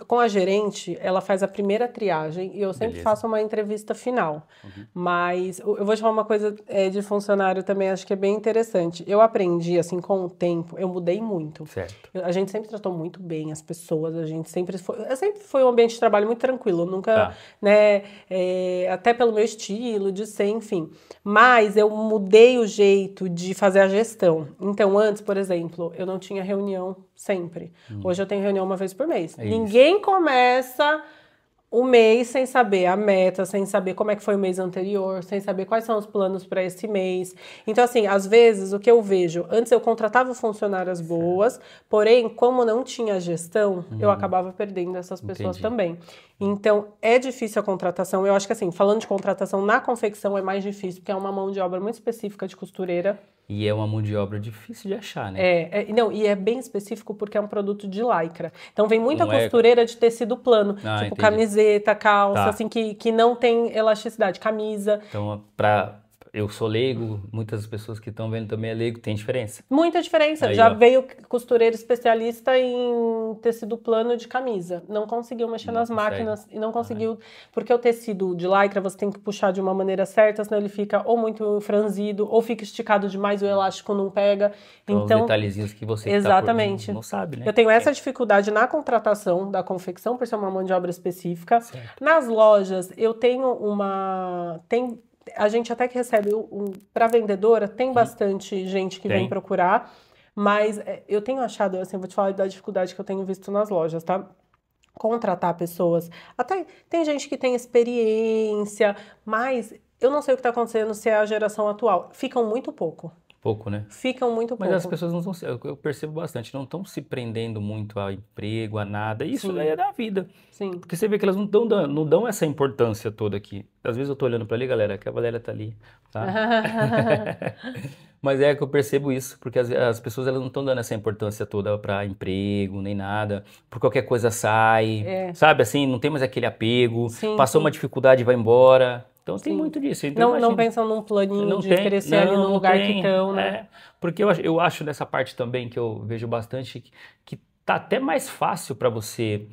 Com a gerente, ela faz a primeira triagem e eu sempre Beleza. faço uma entrevista final. Uhum. Mas eu vou te falar uma coisa de funcionário também, acho que é bem interessante. Eu aprendi, assim, com o tempo, eu mudei muito. Certo. A gente sempre tratou muito bem as pessoas, a gente sempre foi um ambiente de trabalho muito tranquilo, eu nunca, Tá. né, até pelo meu estilo de ser, enfim. Mas eu mudei o jeito de fazer a gestão. Então, antes, por exemplo, eu não tinha reunião sempre. Hoje eu tenho reunião uma vez por mês. É Ninguém começa o mês sem saber a meta, sem saber como é que foi o mês anterior, sem saber quais são os planos para esse mês. Então, assim, às vezes o que eu vejo, antes eu contratava funcionárias boas, porém, como não tinha gestão, eu acabava perdendo essas pessoas Entendi. também. Então, é difícil a contratação. Eu acho que, assim, falando de contratação na confecção é mais difícil, porque é uma mão de obra muito específica de costureira. E é uma mão de obra difícil de achar, né? Não, e é bem específico porque é um produto de lycra. Então vem muita Não é- costureira de tecido plano, Ah, tipo entendi. camiseta, calça, Tá. assim, que não tem elasticidade. Camisa, Então, eu sou leigo, muitas pessoas que estão vendo também é leigo, tem diferença. muita diferença. Aí, Já ó. veio costureira especialista em tecido plano de camisa. Não conseguiu mexer Não nas consegue. máquinas e não conseguiu. Porque o tecido de lycra você tem que puxar de uma maneira certa, senão ele fica ou muito franzido, ou fica esticado demais e o elástico não pega. Então, os Então, detalhezinhos que você que tá exatamente. não sabe, né? Eu tenho essa dificuldade na contratação da confecção, por ser uma mão de obra específica. Certo. Nas lojas, eu tenho a gente até que recebe para vendedora, tem bastante gente que Tem. vem procurar, mas eu tenho achado, assim, vou te falar da dificuldade que eu tenho visto nas lojas, tá? Contratar pessoas. Até tem gente que tem experiência, mas eu não sei o que está acontecendo se é a geração atual. Ficam muito pouco. Pouco, né? Ficam muito Mas pouco. as pessoas não estão, eu percebo bastante, não estão se prendendo muito a emprego, a nada. Isso Sim. daí é da vida. Sim. Porque você vê que elas não dão essa importância toda aqui. Às vezes eu tô olhando pra ali, galera, que a Valéria tá ali, tá? Mas é que eu percebo isso, porque as pessoas elas não estão dando essa importância toda pra emprego, nem nada. Por qualquer coisa sai, sabe? Assim, não tem mais aquele apego. Sim, Passou sim. uma dificuldade, vai embora. Então tem Sim. muito disso. Então, Não imagina. pensam num planinho Não de tem, crescer ali no não lugar tem, que estão, né? é. Porque eu acho nessa parte também que eu vejo bastante que tá até mais fácil para você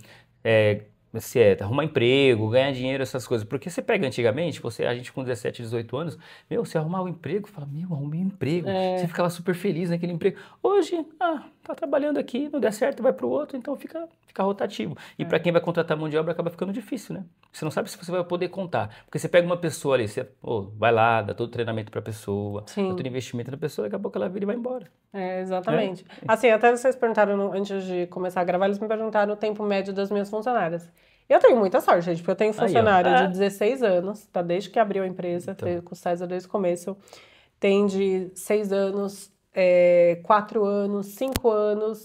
arrumar emprego, ganhar dinheiro, essas coisas. Porque você pega antigamente, a gente com 17, 18 anos, você arrumava um emprego, fala, arrumei um emprego. Você ficava super feliz naquele emprego. Hoje, tá trabalhando aqui, não der certo, vai pro outro, então fica rotativo. E para quem vai contratar mão de obra acaba ficando difícil, né? Você não sabe se você vai poder contar. Porque você pega uma pessoa ali, você vai lá, dá todo o treinamento pra pessoa, Sim. dá todo investimento na pessoa, daqui a pouco ela vira e vai embora. Exatamente. Assim, até vocês perguntaram, antes de começar a gravar, eles me perguntaram o tempo médio das minhas funcionárias. Eu tenho muita sorte, gente, porque eu tenho funcionária de 16 anos, tá? Desde que abriu a empresa, Então. com o César desde o começo. Tem de 6 anos, 4 anos, 5 anos,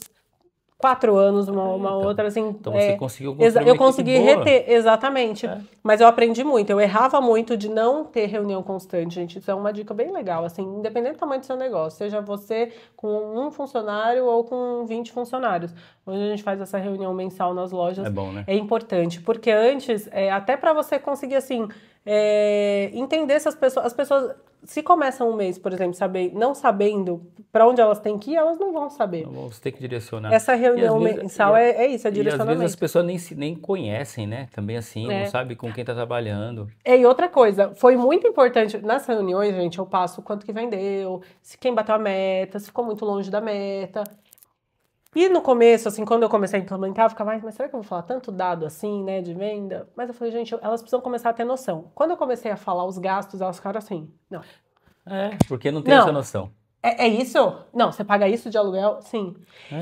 4 anos, uma Então. outra, assim. Então você conseguiu construir uma Eu equipe consegui boa. reter, exatamente. Mas eu aprendi muito, eu errava muito de não ter reunião constante, gente. Isso é uma dica bem legal, assim, independente do tamanho do seu negócio, seja você com um funcionário ou com 20 funcionários. Hoje a gente faz essa reunião mensal nas lojas. É bom, né? É importante, porque antes, até para você conseguir, assim, entender se as pessoas, se começam um mês, por exemplo, não sabendo para onde elas têm que ir, elas não vão saber. Não, você tem que direcionar. Essa reunião E às vezes- mensal é isso, é E às direcionamento. vezes as pessoas nem conhecem, né? Também assim, não sabe com quem tá trabalhando. E outra coisa, foi muito importante, nas reuniões, gente, eu passo quanto que vendeu, se quem bateu a meta, se ficou muito longe da meta. E no começo, assim, quando eu comecei a implementar, eu ficava, mas será que eu vou falar tanto dado assim, né, de venda? Mas eu falei, gente, elas precisam começar a ter noção. Quando eu comecei a falar os gastos, elas ficaram assim, não. Porque não tem Não. essa noção. É isso? Não, você paga isso de aluguel? Sim.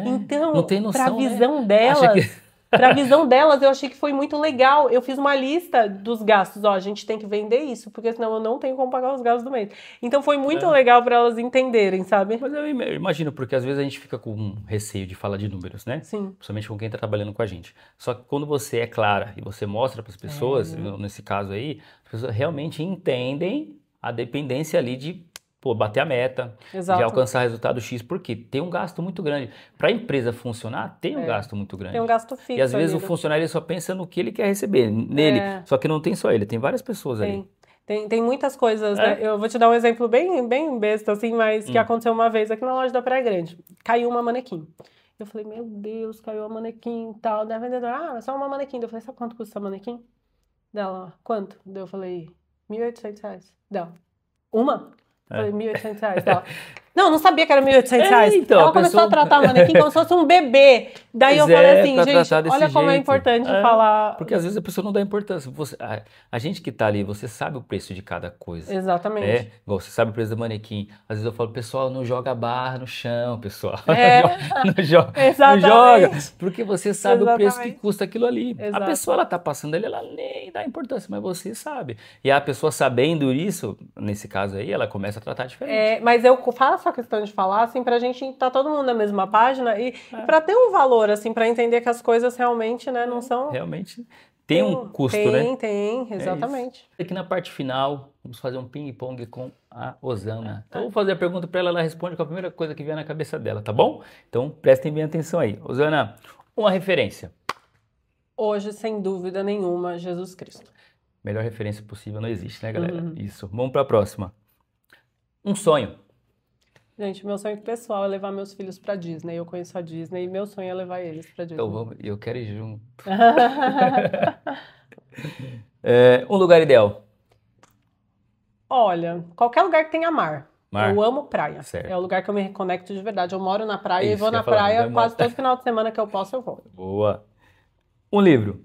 Então, não tem noção, pra visão né? delas, Acha pra visão delas, eu achei que foi muito legal. Eu fiz uma lista dos gastos. Ó, a gente tem que vender isso, porque senão eu não tenho como pagar os gastos do mês. Então foi muito legal pra elas entenderem, sabe? Mas eu imagino, porque às vezes a gente fica com receio de falar de números, né? Sim. Principalmente com quem está trabalhando com a gente. Só que quando você é clara e você mostra para as pessoas, nesse caso aí, as pessoas realmente entendem a dependência ali de pô, bater a meta, Exato. de alcançar resultado X, porque tem um gasto muito grande. Para a empresa funcionar, tem um É. gasto muito grande. Tem um gasto fixo E às vezes ali, o né? funcionário ele só pensa no que ele quer receber, nele. É. Só que não tem só ele, tem várias pessoas ali. Tem muitas coisas, né? É? Eu vou te dar um exemplo bem besta, assim, mas que aconteceu uma vez aqui na loja da Praia Grande. Caiu uma manequim. Eu falei, meu Deus, caiu uma manequim e tal. Daí a vendedora, é só uma manequim. Eu falei, sabe quanto custa essa manequim? Dela, quanto? Daí eu falei, R$ 1.800. Dela, uma? Eu falei, R$ 1.800. Dela, não sabia que era R$ 1.800. Então, Ela a começou a pessoa... tratar a manequim como se fosse um bebê. Daí eu Pois falei é, assim, pra gente, tratar desse olha como é jeito. importante É, falar. porque às vezes a pessoa não dá importância. A gente que tá ali, você sabe o preço de cada coisa. Exatamente. É, igual você sabe o preço do manequim. Às vezes eu falo, pessoal, não joga barra no chão, pessoal. É, Não joga, não exatamente. joga, porque você sabe o preço que Exatamente. custa aquilo ali. A Exato. pessoa, ela tá passando ali, ela nem dá importância, mas você sabe. E a pessoa sabendo isso, nesse caso aí, ela começa a tratar diferente. É, mas eu faço a questão de falar, assim, pra gente estar todo mundo na mesma página e pra ter um valor, assim, pra entender que as coisas realmente, né, não são... Realmente tem um custo, né? Tem, exatamente. Aqui na parte final, vamos fazer um ping-pong com a Osana. Então, eu vou fazer a pergunta para ela, ela responde com a primeira coisa que vier na cabeça dela, tá bom? Então, prestem bem atenção aí. Osana, uma referência. Hoje, sem dúvida nenhuma, Jesus Cristo. Melhor referência possível não existe, né, galera? Isso. Vamos para a próxima. Um sonho. Gente, meu sonho pessoal é levar meus filhos pra Disney. Eu conheço a Disney e meu sonho é levar eles pra Disney. Então, eu quero ir junto. Um lugar ideal. Olha, qualquer lugar que tenha mar. Mar. Eu amo praia. Certo. É o lugar que eu me reconecto de verdade. Eu moro na praia É e isso vou que eu na ia falar, praia vai quase todo final de semana que eu posso, eu vou. Boa. Um livro.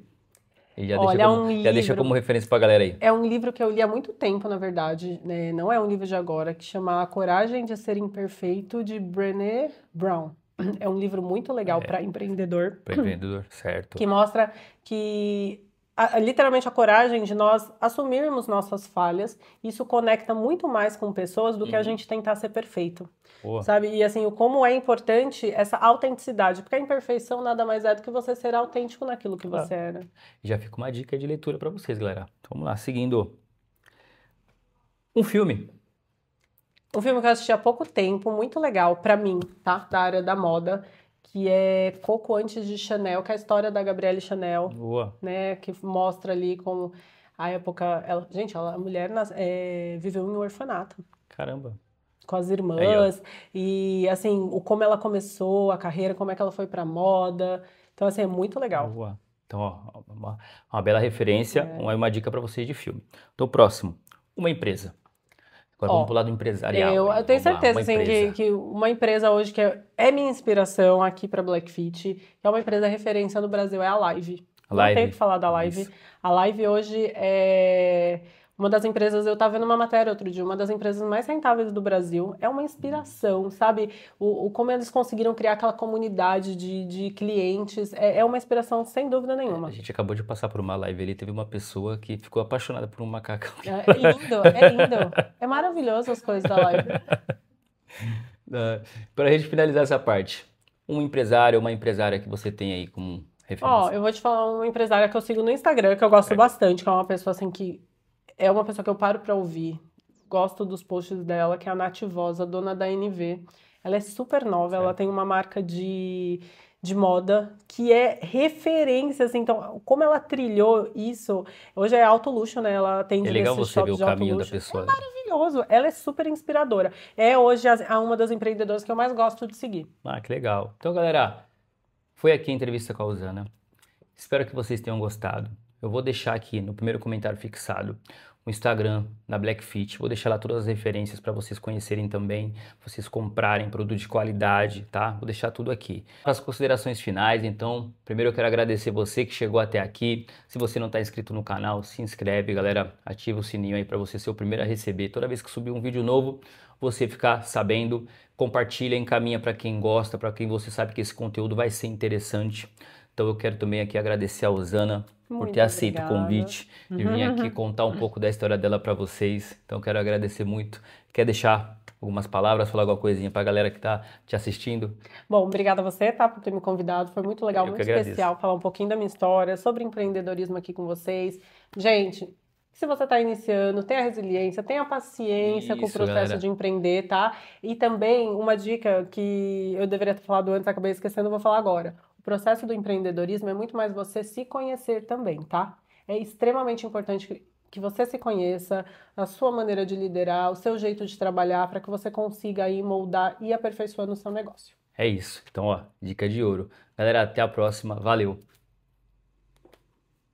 E já Olha, já deixa como referência pra galera aí. É um livro que eu li há muito tempo, na verdade, né? Não é um livro de agora, que chama A Coragem de Ser Imperfeito, de Brené Brown. É um livro muito legal para empreendedor. Para empreendedor, certo. Que mostra que literalmente a coragem de nós assumirmos nossas falhas, isso conecta muito mais com pessoas do que a gente tentar ser perfeito. Boa. Sabe? E assim, o como é importante essa autenticidade, porque a imperfeição nada mais é do que você ser autêntico naquilo que você é, né? Já fica uma dica de leitura para vocês, galera. Então, vamos lá, seguindo. Um filme. Um filme que eu assisti há pouco tempo, muito legal pra mim, tá? Da área da moda, que é Coco Antes de Chanel, que é a história da Gabrielle Chanel. Boa. Né? Que mostra ali como a época... a mulher viveu em um orfanato. Caramba. Com as irmãs. E, assim, como ela começou a carreira, como é que ela foi pra moda. Então, assim, é muito legal. Boa. Então, ó, uma bela referência, uma dica para vocês de filme. Então, próximo. Uma empresa. Agora vamos pro lado empresarial. Eu tenho certeza, assim, que uma empresa hoje que é minha inspiração aqui para Blackfit, que é uma empresa referência no Brasil, é a Live. Não tenho que falar da Live. Isso. A Live hoje é uma das empresas, eu estava vendo uma matéria outro dia, uma das empresas mais rentáveis do Brasil. É uma inspiração, sabe? Como eles conseguiram criar aquela comunidade de clientes. É uma inspiração, sem dúvida nenhuma. A gente acabou de passar por uma live ali, teve uma pessoa que ficou apaixonada por um macacão. É lindo, é lindo. É maravilhoso as coisas da Live. Para a gente finalizar essa parte, um empresário ou uma empresária que você tem aí como referência? Eu vou te falar uma empresária que eu sigo no Instagram, que eu gosto bastante, que é uma pessoa assim que... É uma pessoa que eu paro pra ouvir. Gosto dos posts dela, que é a Nath Voz, a dona da NV. Ela é super nova, ela tem uma marca de moda que é referência, assim. Então, como ela trilhou isso... Hoje é alto luxo, né? Ela atende É legal nesses você ver shops o de alto caminho da luxo. pessoa. É maravilhoso. Ela é super inspiradora. É hoje uma das empreendedoras que eu mais gosto de seguir. Ah, que legal. Então, galera, foi aqui a entrevista com a Osana. Espero que vocês tenham gostado. Eu vou deixar aqui no primeiro comentário fixado o Instagram da Blackfit. Vou deixar lá todas as referências para vocês conhecerem também, vocês comprarem produto de qualidade, tá? Vou deixar tudo aqui. As considerações finais, então, primeiro eu quero agradecer você que chegou até aqui. Se você não está inscrito no canal, se inscreve, galera. Ativa o sininho aí para você ser o primeiro a receber. Toda vez que subir um vídeo novo, você ficar sabendo. Compartilha, encaminha para quem gosta, para quem você sabe que esse conteúdo vai ser interessante. Então eu quero também aqui agradecer a Osana por ter aceito o convite de vir aqui contar um pouco da história dela para vocês. Então eu quero agradecer muito. Quer deixar algumas palavras, falar alguma coisinha para a galera que está te assistindo? Bom, obrigada a você, tá, por ter me convidado. Foi muito legal, muito especial falar um pouquinho da minha história, sobre empreendedorismo aqui com vocês. Gente, Se você está iniciando, tenha resiliência, tenha paciência com o Isso, processo galera. de empreender, tá? E também uma dica que eu deveria ter falado antes, acabei esquecendo, vou falar agora. O processo do empreendedorismo é muito mais você se conhecer também, tá? É extremamente importante que você se conheça, a sua maneira de liderar, o seu jeito de trabalhar, para que você consiga aí moldar e aperfeiçoando o seu negócio. É isso. Então, ó, dica de ouro. Galera, até a próxima. Valeu!